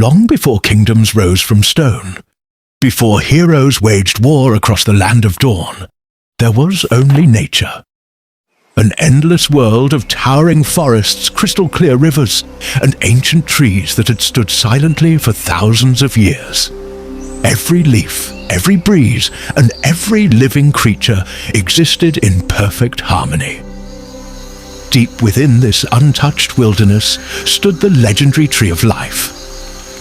long before kingdoms rose from stone, before heroes waged war across the land of dawn, there was only nature. An endless world of towering forests, crystal-clear rivers, and ancient trees that had stood silently for thousands of years. Every leaf, every breeze, and every living creature existed in perfect harmony. Deep within this untouched wilderness stood the legendary Tree of Life,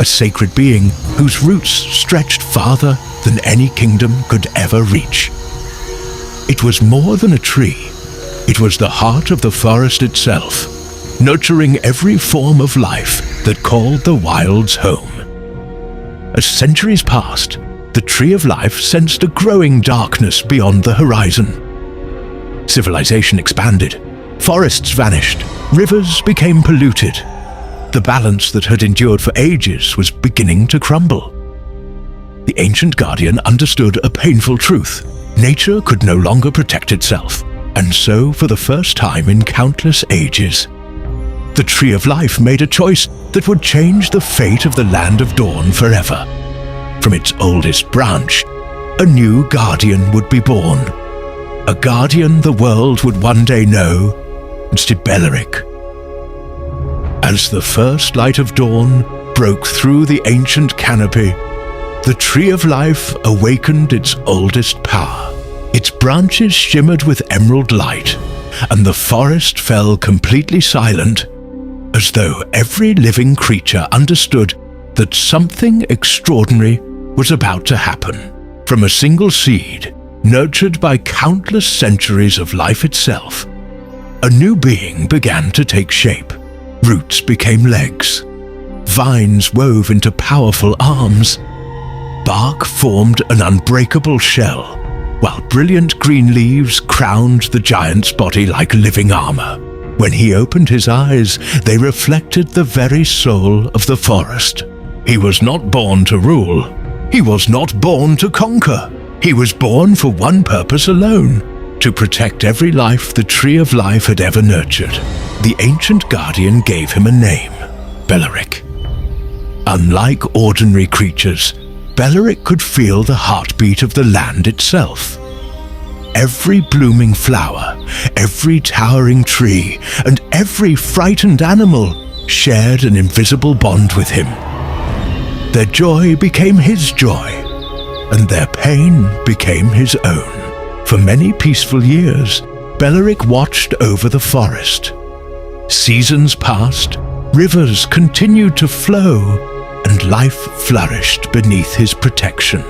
a sacred being whose roots stretched farther than any kingdom could ever reach. It was more than a tree. It was the heart of the forest itself, nurturing every form of life that called the wilds home. As centuries passed, the Tree of Life sensed a growing darkness beyond the horizon. Civilization expanded, forests vanished, rivers became polluted. The balance that had endured for ages was beginning to crumble. The ancient guardian understood a painful truth. Nature could no longer protect itself, and so, for the first time in countless ages, the Tree of Life made a choice that would change the fate of the Land of Dawn forever. From its oldest branch, a new guardian would be born. A guardian the world would one day know as Belerick. As the first light of dawn broke through the ancient canopy, the Tree of Life awakened its oldest power. Its branches shimmered with emerald light, and the forest fell completely silent, as though every living creature understood that something extraordinary was about to happen. From a single seed, nurtured by countless centuries of life itself, a new being began to take shape. Roots became legs. Vines wove into powerful arms. Bark formed an unbreakable shell, while brilliant green leaves crowned the giant's body like living armor. When he opened his eyes, they reflected the very soul of the forest. He was not born to rule. He was not born to conquer. He was born for one purpose alone: to protect every life the Tree of Life had ever nurtured. The ancient guardian gave him a name: Belerick. Unlike ordinary creatures, Belerick could feel the heartbeat of the land itself. Every blooming flower, every towering tree, and every frightened animal shared an invisible bond with him. Their joy became his joy, and their pain became his own. For many peaceful years, Belerick watched over the forest. Seasons passed, rivers continued to flow, and life flourished beneath his protection.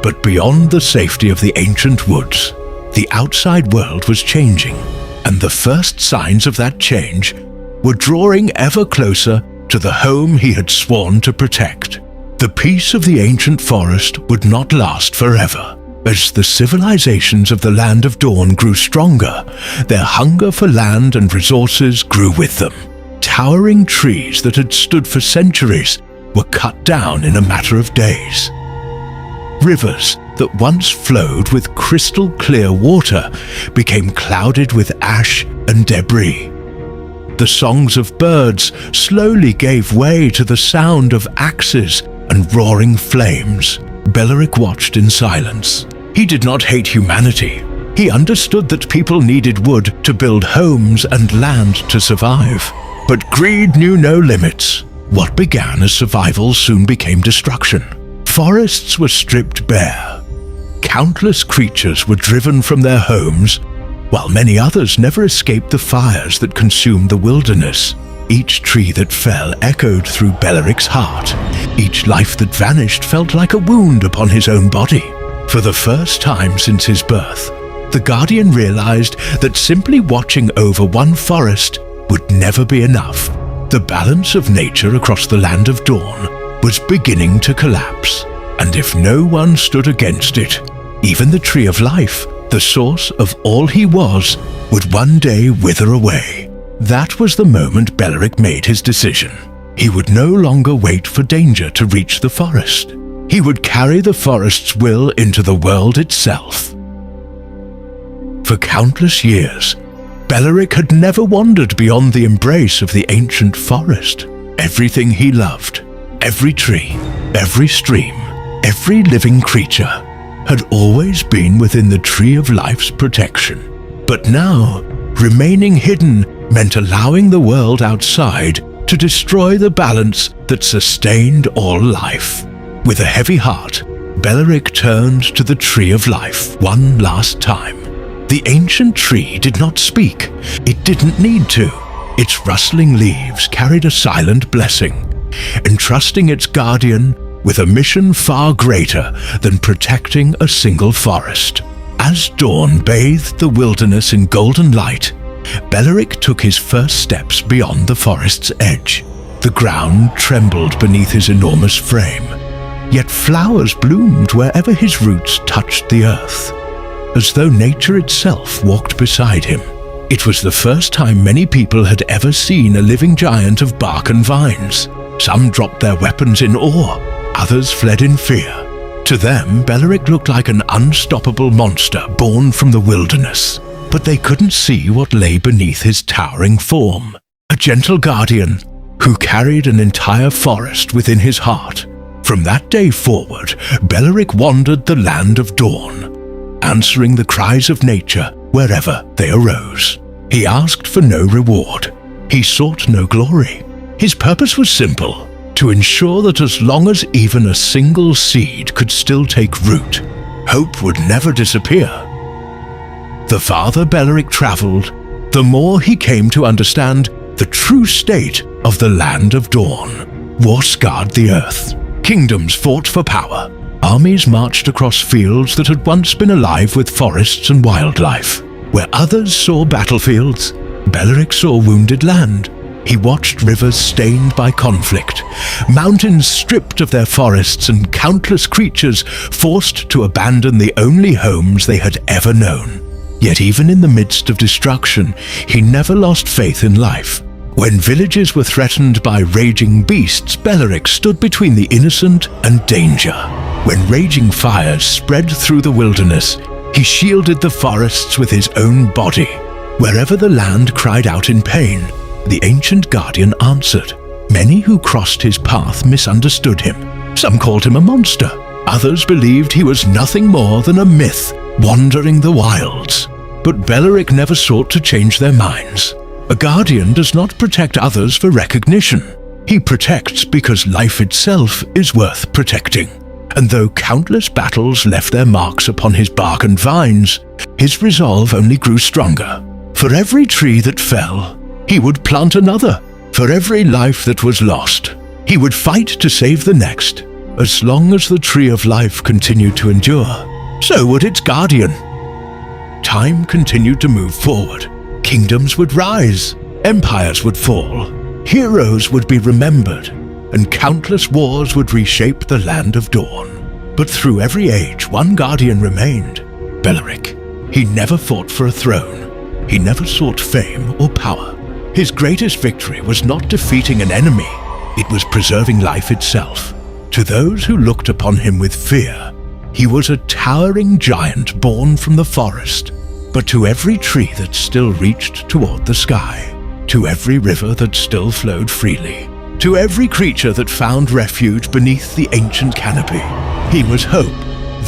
But beyond the safety of the ancient woods, the outside world was changing, and the first signs of that change were drawing ever closer to the home he had sworn to protect. The peace of the ancient forest would not last forever. As the civilizations of the Land of Dawn grew stronger, their hunger for land and resources grew with them. Towering trees that had stood for centuries were cut down in a matter of days. Rivers that once flowed with crystal clear water became clouded with ash and debris. The songs of birds slowly gave way to the sound of axes and roaring flames. Belerick watched in silence. He did not hate humanity. He understood that people needed wood to build homes and land to survive. But greed knew no limits. What began as survival soon became destruction. Forests were stripped bare. Countless creatures were driven from their homes, while many others never escaped the fires that consumed the wilderness. Each tree that fell echoed through Belerick's heart. Each life that vanished felt like a wound upon his own body. For the first time since his birth, the Guardian realized that simply watching over one forest would never be enough. The balance of nature across the Land of Dawn was beginning to collapse, and if no one stood against it, even the Tree of Life, the source of all he was, would one day wither away. That was the moment Belerick made his decision. He would no longer wait for danger to reach the forest. He would carry the forest's will into the world itself. For countless years, Belerick had never wandered beyond the embrace of the ancient forest. Everything he loved, Every tree, every stream, every living creature had always been within the Tree of Life's protection. But now, remaining hidden meant allowing the world outside to destroy the balance that sustained all life. With a heavy heart, Belerick turned to the Tree of Life one last time. The ancient tree did not speak. It didn't need to. Its rustling leaves carried a silent blessing, entrusting its guardian with a mission far greater than protecting a single forest. As dawn bathed the wilderness in golden light, Belerick took his first steps beyond the forest's edge. The ground trembled beneath his enormous frame, yet flowers bloomed wherever his roots touched the earth, as though nature itself walked beside him. It was the first time many people had ever seen a living giant of bark and vines. Some dropped their weapons in awe, others fled in fear. To them, Belerick looked like an unstoppable monster born from the wilderness. But they couldn't see what lay beneath his towering form. A gentle guardian who carried an entire forest within his heart. From that day forward, Belerick wandered the land of dawn, answering the cries of nature wherever they arose. He asked for no reward. He sought no glory. His purpose was simple: to ensure that as long as even a single seed could still take root, hope would never disappear. The farther Belerick traveled, the more he came to understand the true state of the land of dawn. War scarred the earth. Kingdoms fought for power. Armies marched across fields that had once been alive with forests and wildlife. Where others saw battlefields, Belerick saw wounded land. He watched rivers stained by conflict, mountains stripped of their forests, and countless creatures forced to abandon the only homes they had ever known. Yet even in the midst of destruction, he never lost faith in life. When villages were threatened by raging beasts, Belerick stood between the innocent and danger. When raging fires spread through the wilderness, he shielded the forests with his own body. Wherever the land cried out in pain, the ancient guardian answered. Many who crossed his path misunderstood him. Some called him a monster. Others believed he was nothing more than a myth wandering the wilds. But Belerick never sought to change their minds. A guardian does not protect others for recognition. He protects because life itself is worth protecting. And though countless battles left their marks upon his bark and vines, his resolve only grew stronger. For every tree that fell, he would plant another. For every life that was lost, he would fight to save the next. As long as the Tree of Life continued to endure, so would its guardian. Time continued to move forward. Kingdoms would rise, empires would fall, heroes would be remembered, and countless wars would reshape the land of dawn. But through every age, one guardian remained: Belerick. He never fought for a throne. He never sought fame or power. His greatest victory was not defeating an enemy, it was preserving life itself. To those who looked upon him with fear, he was a towering giant born from the forest. But to every tree that still reached toward the sky, to every river that still flowed freely, to every creature that found refuge beneath the ancient canopy, he was hope,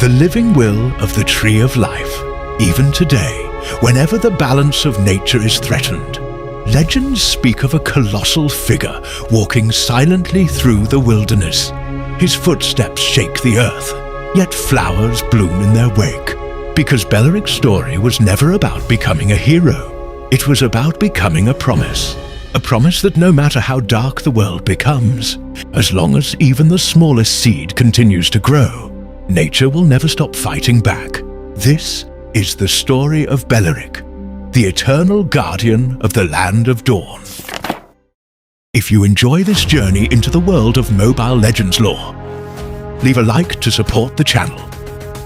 the living will of the Tree of Life. Even today, whenever the balance of nature is threatened, legends speak of a colossal figure walking silently through the wilderness. His footsteps shake the earth, yet flowers bloom in their wake. Because Belerick's story was never about becoming a hero. It was about becoming a promise. A promise that no matter how dark the world becomes, as long as even the smallest seed continues to grow, nature will never stop fighting back. This is the story of Belerick, the eternal guardian of the land of dawn. If you enjoy this journey into the world of Mobile Legends lore, leave a like to support the channel.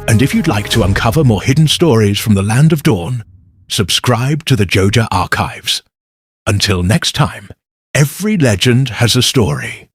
And if you'd like to uncover more hidden stories from the land of dawn, subscribe to the Joja Archives. Until next time, every legend has a story.